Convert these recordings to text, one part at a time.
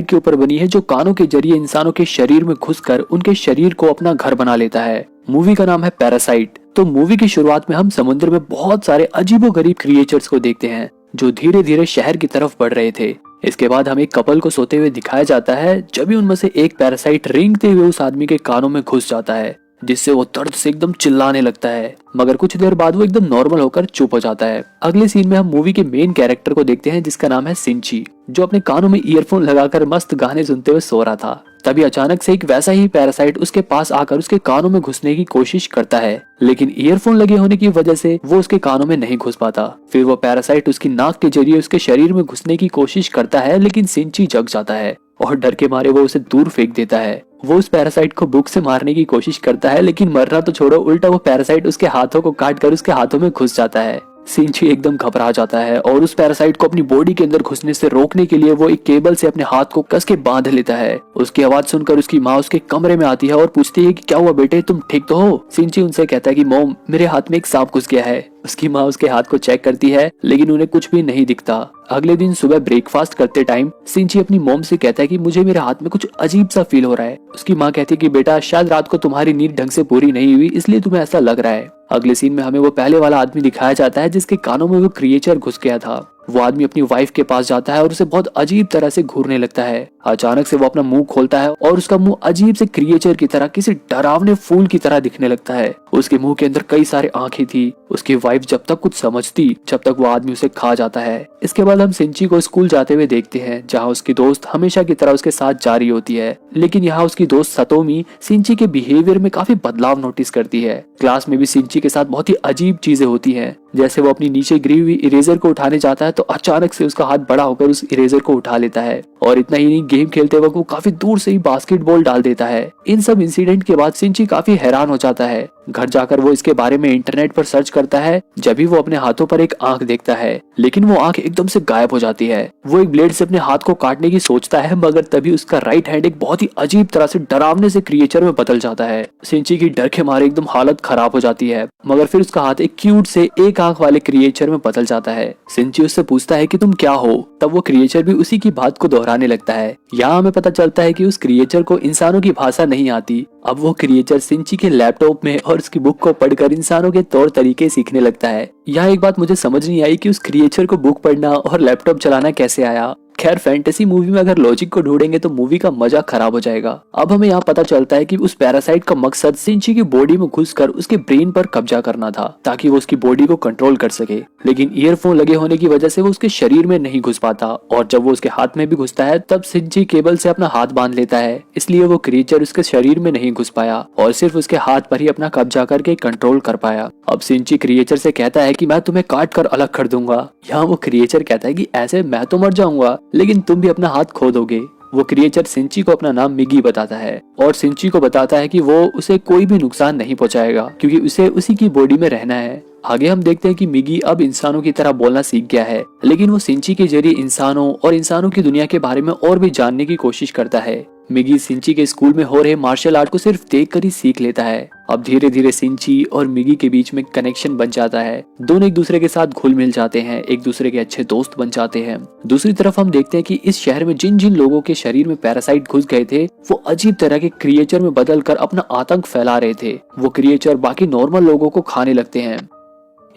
Parasite के ऊपर बनी है जो कानों के जरिए इंसानों के शरीर में घुसकर उनके शरीर को अपना घर बना लेता है। मूवी का नाम है पैरासाइट। तो मूवी की शुरुआत में हम समुद्र में बहुत सारे अजीबोगरीब क्रिएचर्स को देखते हैं जो धीरे धीरे शहर की तरफ बढ़ रहे थे। इसके बाद हमें एक कपल को सोते हुए दिखाया जाता है जब भी उनमें से एक पैरासाइट रेंगते हुए उस आदमी के कानों में घुस जाता है, जिससे वो दर्द से एकदम चिल्लाने लगता है। मगर कुछ देर बाद वो एकदम नॉर्मल होकर चुप हो जाता है। अगले सीन में हम मूवी के मेन कैरेक्टर को देखते हैं जिसका नाम है सिंची, जो अपने कानों में ईयरफोन लगाकर मस्त गाने सुनते हुए सो रहा था। तभी अचानक से एक वैसा ही पैरासाइट उसके पास आकर उसके कानों में घुसने की कोशिश करता है, लेकिन ईयरफोन लगे होने की वजह से वो उसके कानों में नहीं घुस पाता। फिर वो पैरासाइट उसकी नाक के जरिए उसके शरीर में घुसने की कोशिश करता है, लेकिन सिंची जग जाता है और डर के मारे वो उसे दूर फेंक देता है। वो उस पैरासाइट को बुक से मारने की कोशिश करता है, लेकिन मरना तो छोड़ो, उल्टा वो पैरासाइट उसके हाथों को काट कर उसके हाथों में घुस जाता है। सिंची एकदम घबरा जाता है और उस पैरासाइट को अपनी बॉडी के अंदर घुसने से रोकने के लिए वो एक केबल से अपने हाथ को कस के बांध लेता है। उसकी आवाज सुनकर उसकी माँ उसके कमरे में आती है और पूछती है कि क्या हुआ बेटे, तुम ठीक तो हो? सिंची उनसे कहता है कि मॉम, मेरे हाथ में एक सांप घुस गया है। उसकी माँ उसके हाथ को चेक करती है, लेकिन उन्हें कुछ भी नहीं दिखता। अगले दिन सुबह ब्रेकफास्ट करते टाइम सिंची अपनी मॉम से कहता है कि मुझे मेरे हाथ में कुछ अजीब सा फील हो रहा है। उसकी माँ कहती है कि बेटा, शायद रात को तुम्हारी नींद ढंग से पूरी नहीं हुई, इसलिए तुम्हें ऐसा लग रहा है। अगले सीन में हमें वो पहले वाला आदमी दिखाया जाता है जिसके कानों में वो क्रिएचर घुस गया था। वो आदमी अपनी वाइफ के पास जाता है और उसे बहुत अजीब तरह से घूरने लगता है। अचानक से वो अपना मुंह खोलता है और उसका मुंह अजीब से क्रिएचर की तरह, किसी डरावने फूल की तरह दिखने लगता है। उसके मुंह के अंदर कई सारे आंखें थी। उसकी वाइफ जब तक कुछ समझती, जब तक वो आदमी उसे खा जाता है। इसके बाद हम सिंची को स्कूल जाते हुए देखते हैं, जहाँ उसकी दोस्त हमेशा की तरह उसके साथ जा रही होती है, लेकिन यहाँ उसकी दोस्त सतोमी सिंची के बिहेवियर में काफी बदलाव नोटिस करती है। क्लास में भी सिंची के साथ बहुत ही अजीब चीजें होती हैं। जैसे वो अपनी नीचे गिरी हुई इरेजर को उठाने जाता है तो अचानक से उसका हाथ बड़ा होकर उस इरेजर को उठा लेता है, और इतना ही नहीं, गेम खेलते वक्त वो काफी दूर से ही बास्केटबॉल डाल देता है। इन सब इंसिडेंट के बाद सिंची काफी हैरान हो जाता है। घर जाकर वो इसके बारे में इंटरनेट पर सर्च करता है। जब भी वो अपने हाथों पर एक आंख देखता है, लेकिन वो आंख एकदम से गायब हो जाती है। वो एक ब्लेड से अपने हाथ को काटने की सोचता है, मगर तभी उसका राइट हैंड एक बहुत ही अजीब तरह से डरावने से क्रिएचर में बदल जाता है। सिंची की डर के मारे एकदम हालत खराब हो जाती है, मगर फिर उसका हाथ एक क्यूट से एक आंख वाले क्रिएचर में बदल जाता है। सिंची उससे पूछता है कि तुम क्या हो? तब वो क्रिएचर भी उसी की बात को दोहराने लगता है। यहाँ हमें पता चलता है कि उस क्रिएचर को इंसानों की भाषा नहीं आती। अब वो क्रिएचर सिंची के लैपटॉप में और उसकी बुक को पढ़कर इंसानों के तौर तरीके सीखने लगता है। यहाँ एक बात मुझे समझ नहीं आई कि उस क्रिएचर को बुक पढ़ना और लैपटॉप चलाना कैसे आया। खैर, फैंटेसी मूवी में अगर लॉजिक को ढूंढेंगे तो मूवी का मजा खराब हो जाएगा। अब हमें यहाँ पता चलता है कि उस पैरासाइट का मकसद सिंची की बॉडी में घुसकर उसके ब्रेन पर कब्जा करना था, ताकि वो उसकी बॉडी को कंट्रोल कर सके। लेकिन ईयरफोन लगे होने की वजह से वो उसके शरीर में नहीं घुस पाता, और जब वो उसके हाथ में भी घुसता है तब सिंची केबल से अपना हाथ बांध लेता है, इसलिए वो क्रिएचर उसके शरीर में नहीं घुस पाया और सिर्फ उसके हाथ पर ही अपना कब्जा करके कंट्रोल कर पाया। अब सिंची क्रिएचर से कहता है कि मैं तुम्हें काट कर अलग कर दूंगा। यहाँ वो क्रिएचर कहता है कि ऐसे मैं तो मर जाऊंगा, लेकिन तुम भी अपना हाथ खो दोगे। वो क्रिएचर सिंची को अपना नाम मिगी बताता है और सिंची को बताता है कि वो उसे कोई भी नुकसान नहीं पहुंचाएगा, क्योंकि उसे उसी की बॉडी में रहना है। आगे हम देखते हैं कि मिगी अब इंसानों की तरह बोलना सीख गया है, लेकिन वो सिंची के जरिए इंसानों और इंसानों की दुनिया के बारे में और भी जानने की कोशिश करता है। मिगी सिंची के स्कूल में हो रहे मार्शल आर्ट को सिर्फ देखकर ही सीख लेता है। अब धीरे धीरे सिंची और मिगी के बीच में कनेक्शन बन जाता है। दोनों एक दूसरे के साथ घुल मिल जाते हैं, एक दूसरे के अच्छे दोस्त बन जाते हैं। दूसरी तरफ हम देखते हैं कि इस शहर में जिन जिन लोगों के शरीर में पैरासाइट घुस गए थे, वो अजीब तरह के क्रिएचर में बदलकर अपना आतंक फैला रहे थे। वो क्रिएचर बाकी नॉर्मल लोगों को खाने लगते हैं।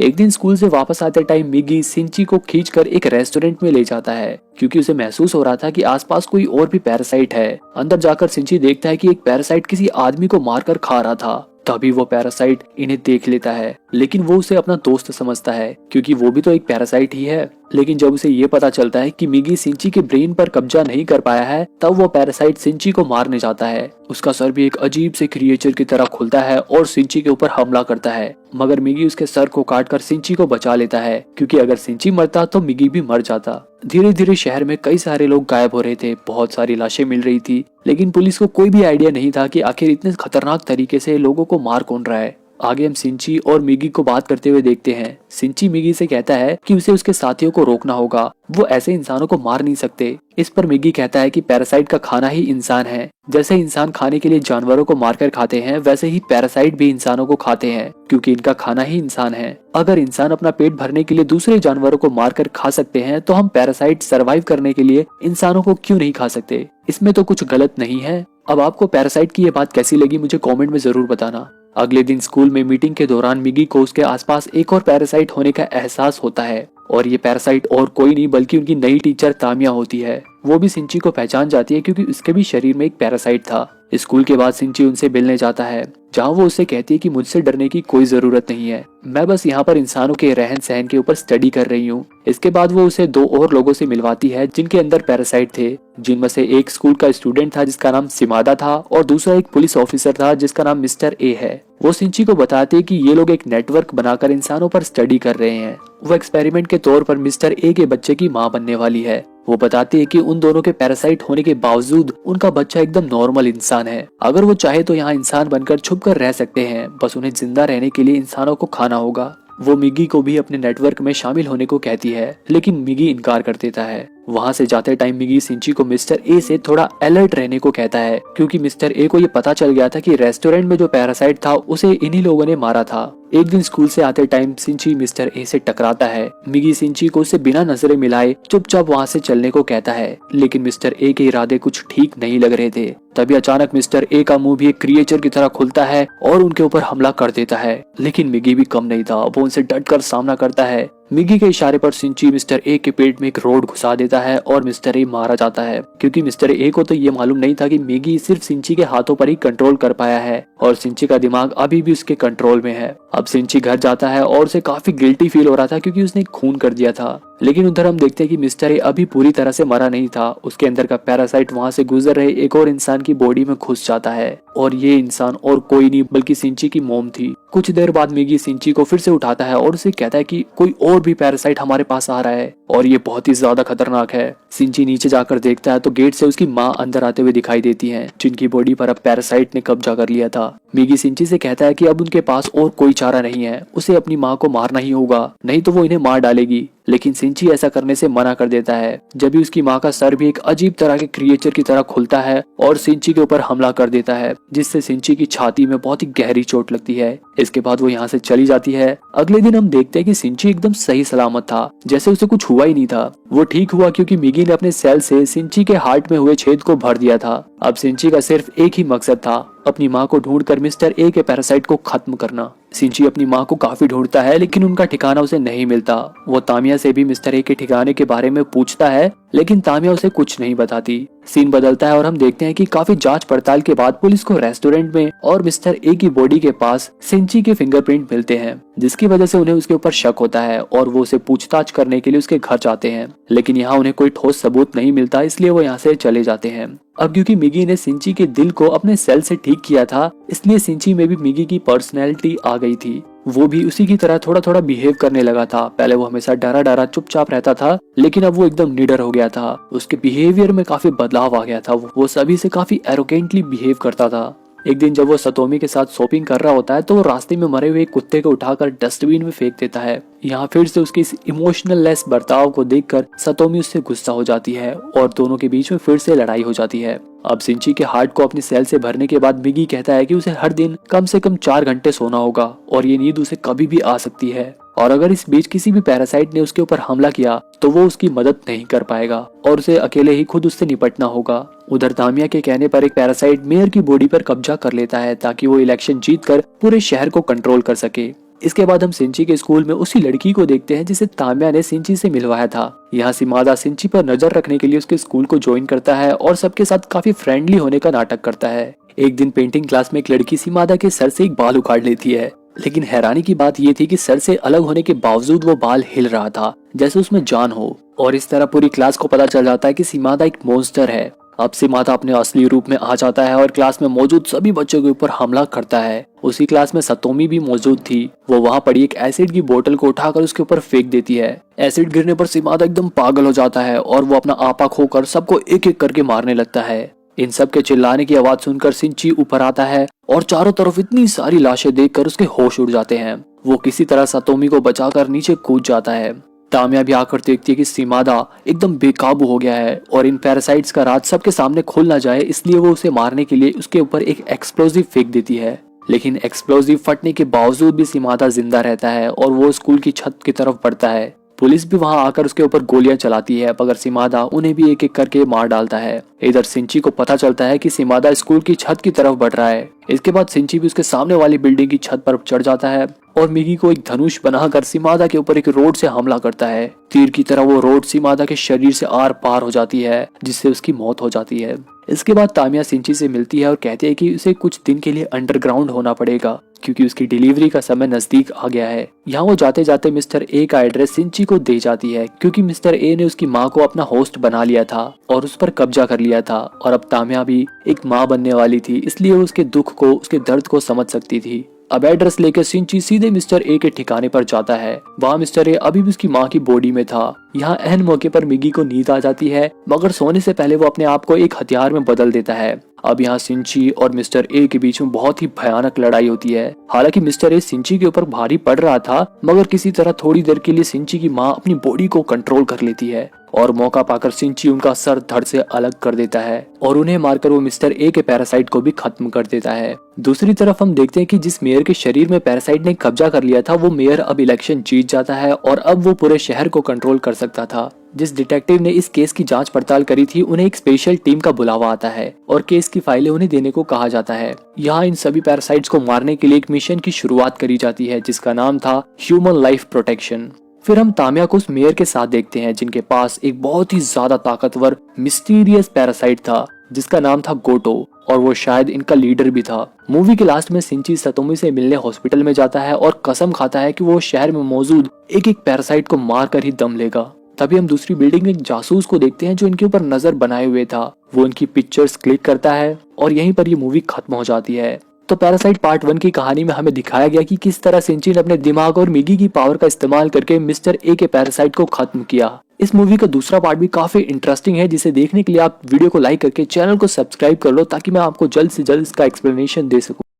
एक दिन स्कूल से वापस आते टाइम मिगी सिंची को खींचकर एक रेस्टोरेंट में ले जाता है, क्योंकि उसे महसूस हो रहा था कि आसपास कोई और भी पैरासाइट है। अंदर जाकर सिंची देखता है कि एक पैरासाइट किसी आदमी को मारकर खा रहा था। तभी वो पैरासाइट इन्हें देख लेता है, लेकिन वो उसे अपना दोस्त समझता है, क्योंकि वो भी तो एक पैरासाइट ही है। लेकिन जब उसे ये पता चलता है कि मिगी सिंची के ब्रेन पर कब्जा नहीं कर पाया है, तब वो पैरासाइट सिंची को मारने जाता है। उसका सर भी एक अजीब से क्रिएचर की तरह खुलता है और सिंची के ऊपर हमला करता है, मगर मिगी उसके सर को काटकर सिंची को बचा लेता है, क्योंकि अगर सिंची मरता तो मिगी भी मर जाता। धीरे धीरे शहर में कई सारे लोग गायब हो रहे थे, बहुत सारी लाशें मिल रही थी, लेकिन पुलिस को कोई भी आइडिया नहीं था कि आखिर इतने खतरनाक तरीके से लोगों को मार कौन रहा है। आगे हम सिंची और मिगी को बात करते हुए देखते हैं। सिंची मिगी से कहता है कि उसे उसके साथियों को रोकना होगा, वो ऐसे इंसानों को मार नहीं सकते। इस पर मिगी कहता है कि पैरासाइट का खाना ही इंसान है। जैसे इंसान खाने के लिए जानवरों को मारकर खाते हैं, वैसे ही पैरासाइट भी इंसानों को खाते हैं, क्योंकि इनका खाना ही इंसान है। अगर इंसान अपना पेट भरने के लिए दूसरे जानवरों को मारकर खा सकते हैं, तो हम पैरासाइट सरवाइव करने के लिए इंसानों को क्यों नहीं खा सकते? इसमें तो कुछ गलत नहीं है। अब आपको पैरासाइट की ये बात कैसी लगी, मुझे कमेंट में जरूर बताना। अगले दिन स्कूल में मीटिंग के दौरान मिगी को उसके आसपास एक और पैरासाइट होने का एहसास होता है, और ये पैरासाइट और कोई नहीं बल्कि उनकी नई टीचर तामिया होती है। वो भी सिंची को पहचान जाती है क्योंकि उसके भी शरीर में एक पैरासाइट था। स्कूल के बाद सिंची उनसे मिलने जाता है, जहाँ वो उससे कहती है कि मुझसे डरने की कोई जरूरत नहीं है, मैं बस यहाँ पर इंसानों के रहन सहन के ऊपर स्टडी कर रही हूँ। इसके बाद वो उसे दो और लोगों से मिलवाती है जिनके अंदर पैरासाइट थे, जिनमें से एक स्कूल का स्टूडेंट था जिसका नाम सिमादा था, और दूसरा एक पुलिस ऑफिसर था जिसका नाम मिस्टर ए है। वो सिंची को बताते हैं कि ये लोग एक नेटवर्क बनाकर इंसानों पर स्टडी कर रहे हैं। वो एक्सपेरिमेंट के तौर पर मिस्टर ए के बच्चे की माँ बनने वाली है। वो बताती है कि उन दोनों के पैरासाइट होने के बावजूद उनका बच्चा एकदम नॉर्मल इंसान है। अगर वो चाहे तो यहाँ इंसान बनकर छुप कर रह सकते हैं, बस उन्हें जिंदा रहने के लिए इंसानों को खाना होगा। वो मिगी को भी अपने नेटवर्क में शामिल होने को कहती है, लेकिन मिगी इनकार कर देता है। वहाँ से जाते टाइम मिगी सिंची को मिस्टर ए से थोड़ा अलर्ट रहने को कहता है, क्योंकि मिस्टर ए को ये पता चल गया था कि रेस्टोरेंट में जो पैरासाइट था उसे इन्हीं लोगों ने मारा था। एक दिन स्कूल से आते टाइम सिंची मिस्टर ए से टकराता है। मिगी सिंची को उससे बिना नजरें मिलाए चुपचाप वहाँ से चलने को कहता है, लेकिन मिस्टर ए के इरादे कुछ ठीक नहीं लग रहे थे। तभी अचानक मिस्टर ए का मुंह भी एक क्रिएचर की तरह खुलता है और उनके ऊपर हमला कर देता है। लेकिन मिगी भी कम नहीं था, वो उनसे डटकर सामना करता है। मिगी के इशारे पर सिंची मिस्टर ए के पेट में एक रोड घुसा देता है और मिस्टर ए मारा जाता है, क्योंकि मिस्टर ए को तो ये मालूम नहीं था कि मिगी सिर्फ सिंची के हाथों पर ही कंट्रोल कर पाया है और सिंची का दिमाग अभी भी उसके कंट्रोल में है। अब सिंची घर जाता है और उसे काफी गिल्टी फील हो रहा था क्योंकि उसने खून कर दिया था। लेकिन उधर हम देखते हैं कि मिस्टर ए अभी पूरी तरह से मरा नहीं था। उसके अंदर का पैरासाइट वहां से गुजर रहे एक और इंसान की बॉडी में घुस जाता है, और ये इंसान और कोई नहीं बल्कि सिंची की मॉम थी। कुछ देर बाद मिगी सिंची को फिर से उठाता है और उसे कहता है कि कोई और भी पैरासाइट हमारे पास आ रहा है और ये बहुत ही ज्यादा खतरनाक है। सिंची नीचे जाकर देखता है तो गेट से उसकी माँ अंदर आते हुए दिखाई देती है, जिनकी बॉडी पर अब पैरासाइट ने कब्जा कर लिया था। मिगी सिंची से कहता है कि अब उनके पास और कोई चारा नहीं है, उसे अपनी माँ को मारना ही होगा, नहीं तो वो इन्हें मार डालेगी। लेकिन सिंची ऐसा करने से मना कर देता है। जब भी उसकी माँ का सर भी एक अजीब तरह के क्रिएचर की तरह खुलता है और सिंची के ऊपर हमला कर देता है, जिससे सिंची की छाती में बहुत ही गहरी चोट लगती है। इसके बाद वो यहाँ से चली जाती है। अगले दिन हम देखते हैं कि सिंची एकदम सही सलामत था, जैसे उसे कुछ हुआ ही नहीं था। वो ठीक हुआ क्योंकि मिगी ने अपने सेल से सिंची के हार्ट में हुए छेद को भर दिया था। अब सिंची का सिर्फ एक ही मकसद था, अपनी माँ को ढूंढकर मिस्टर ए के पैरासाइट को खत्म करना। सिंची अपनी माँ को काफी ढूंढता है, लेकिन उनका ठिकाना उसे नहीं मिलता। वो तामिया से भी मिस्टर ए के ठिकाने के बारे में पूछता है, लेकिन तामिया उसे कुछ नहीं बताती। सीन बदलता है और हम देखते हैं कि काफी जांच पड़ताल के बाद पुलिस को रेस्टोरेंट में और मिस्टर ए की बॉडी के पास सिंची के फिंगरप्रिंट मिलते हैं, जिसकी वजह से उन्हें उसके ऊपर शक होता है और वो उसे पूछताछ करने के लिए उसके घर जाते हैं। लेकिन यहाँ उन्हें कोई ठोस सबूत नहीं मिलता, इसलिए वो यहाँ से चले जाते हैं। अब क्योंकि मिगी ने सिंची के दिल को अपने सेल से ठीक किया था, इसलिए सिंची में भी मिगी की पर्सनैलिटी आ गई थी। वो भी उसी की तरह थोड़ा थोड़ा बिहेव करने लगा था। पहले वो हमेशा डरा डरा चुपचाप रहता था, लेकिन अब वो एकदम निडर हो गया था। उसके बिहेवियर में काफी बदलाव आ गया था। वो सभी से काफी एरोगेंटली बिहेव करता था। एक दिन जब वो सतोमी के साथ शॉपिंग कर रहा होता है तो वो रास्ते में मरे हुए कुत्ते को उठाकर डस्टबिन में फेंक देता है। यहाँ फिर से उसके इस इमोशनल लेस बर्ताव को देखकर सतोमी उससे गुस्सा हो जाती है और दोनों के बीच में फिर से लड़ाई हो जाती है। अब सिंची के हार्ट को अपनी सेल से भरने के बाद मिगी कहता है कि उसे हर दिन कम से कम 4 घंटे सोना होगा और ये नींद उसे कभी भी आ सकती है, और अगर इस बीच किसी भी पैरासाइट ने उसके ऊपर हमला किया तो वो उसकी मदद नहीं कर पाएगा और उसे अकेले ही खुद उससे निपटना होगा। उधर तामिया के कहने पर एक पैरासाइट मेयर की बॉडी पर कब्जा कर लेता है ताकि वो इलेक्शन जीतकर पूरे शहर को कंट्रोल कर सके। इसके बाद हम सिंची के स्कूल में उसी लड़की को देखते हैं जिसे तामिया ने सिंची से मिलवाया था। यहाँ सिमादा सिंची पर नजर रखने के लिए उसके स्कूल को ज्वाइन करता है और सबके साथ काफी फ्रेंडली होने का नाटक करता है। एक दिन पेंटिंग क्लास में एक लड़की सिमादा के सर से एक बाल उखाड़ लेती है, लेकिन हैरानी की बात ये थी कि सर से अलग होने के बावजूद वो बाल हिल रहा था जैसे उसमें जान हो, और इस तरह पूरी क्लास को पता चल जाता है कि सिमादा एक मॉन्स्टर है। अब सिमादा अपने असली रूप में आ जाता है और क्लास में मौजूद सभी बच्चों के ऊपर हमला करता है। उसी क्लास में सतोमी भी मौजूद थी। वो वहाँ पड़ी एक एसिड की बोतल को उठाकर उसके ऊपर फेंक देती है। एसिड गिरने पर सिमादा एकदम पागल हो जाता है और वो अपना आपा खोकर सबको एक एक करके मारने लगता है। इन सब के चिल्लाने की आवाज सुनकर सिंची ऊपर आता है और चारों तरफ इतनी सारी लाशें देखकर उसके होश उड़ जाते हैं। वो किसी तरह सातोमी को बचाकर नीचे कूद जाता है। तामिया भी आकर देखती है कि शिमादा एकदम बेकाबू हो गया है और इन पैरासाइट्स का राज सबके सामने खुल ना जाए, इसलिए वो उसे मारने के लिए उसके ऊपर एक एक्सप्लोजिव फेंक देती है। लेकिन एक्सप्लोजिव फटने के बावजूद भी शिमादा जिंदा रहता है और वो स्कूल की छत की तरफ बढ़ता है। पुलिस भी वहां आकर उसके ऊपर गोलियां चलाती है, मगर शिमादा उन्हें भी एक एक करके मार डालता है। इधर सिंची को पता चलता है कि शिमादा स्कूल की छत की तरफ बढ़ रहा है। इसके बाद सिंची भी उसके सामने वाली बिल्डिंग की छत पर चढ़ जाता है और मिगी को एक धनुष बनाकर शिमादा के ऊपर एक रोड से हमला करता है। तीर की तरह वो रोड शिमादा के शरीर से आर पार हो जाती है, जिससे उसकी मौत हो जाती है। इसके बाद तामिया सिंची से मिलती है और कहती है कि उसे कुछ दिन के लिए अंडरग्राउंड होना पड़ेगा क्योंकि उसकी डिलीवरी का समय नजदीक आ गया है। यहाँ वो जाते जाते मिस्टर ए का एड्रेस सिंची को दे जाती है क्योंकि मिस्टर ए ने उसकी माँ को अपना होस्ट बना लिया था और उस पर कब्जा कर लिया था और अब तामिया भी एक माँ बनने वाली थी, इसलिए वो उसके दुख को, उसके दर्द को समझ सकती थी। अब एड्रेस लेकर सिंची सीधे मिस्टर ए के ठिकाने पर जाता है। वहाँ मिस्टर ए अभी भी उसकी माँ की बॉडी में था। यहाँ अहम मौके पर मिगी को नींद आ जाती है, मगर सोने से पहले वो अपने आप को एक हथियार में बदल देता है। अब यहाँ सिंची और मिस्टर ए के बीच में बहुत ही भयानक लड़ाई होती है। हालांकि मिस्टर ए सिंची के ऊपर भारी पड़ रहा था, मगर किसी तरह थोड़ी देर के लिए सिंची की माँ अपनी बॉडी को कंट्रोल कर लेती है और मौका पाकर सिंची उनका सर धड़ से अलग कर देता है और उन्हें मारकर वो मिस्टर ए के पैरासाइट को भी खत्म कर देता है। दूसरी तरफ हम देखते हैं कि जिस मेयर के शरीर में पैरासाइट ने कब्जा कर लिया था, वो मेयर अब इलेक्शन जीत जाता है और अब वो पूरे शहर को कंट्रोल कर सकता था। जिस डिटेक्टिव ने इस केस की जांच पड़ताल करी थी, उन्हें एक स्पेशल टीम का बुलावा आता है और केस की फाइलें उन्हें देने को कहा जाता है। यहाँ इन सभी पैरासाइट्स को मारने के लिए एक मिशन की शुरुआत करी जाती है जिसका नाम था ह्यूमन लाइफ प्रोटेक्शन। फिर हम तामिया को उस मेयर के साथ देखते हैं जिनके पास एक बहुत ही ज्यादा ताकतवर मिस्टीरियस पैरासाइट था जिसका नाम था गोटो और वो शायद इनका लीडर भी था। मूवी के लास्ट में सिंची सातोमी से मिलने हॉस्पिटल में जाता है और कसम खाता है कि वो शहर में मौजूद एक एक पैरासाइट को मार कर ही दम लेगा। तभी हम दूसरी बिल्डिंग में एक जासूस को देखते हैं जो इनके ऊपर नजर बनाए हुए था। वो इनकी पिक्चर्स क्लिक करता है और यहीं पर ये मूवी खत्म हो जाती है। तो पैरासाइट पार्ट 1 की कहानी में हमें दिखाया गया कि किस तरह सिंची ने अपने दिमाग और मिगी की पावर का इस्तेमाल करके मिस्टर ए के पैरासाइट को खत्म किया। इस मूवी का दूसरा पार्ट भी काफी इंटरेस्टिंग है, जिसे देखने के लिए आप वीडियो को लाइक करके चैनल को सब्सक्राइब कर लो ताकि मैं आपको जल्द से जल्द इसका एक्सप्लेनेशन दे सकूं।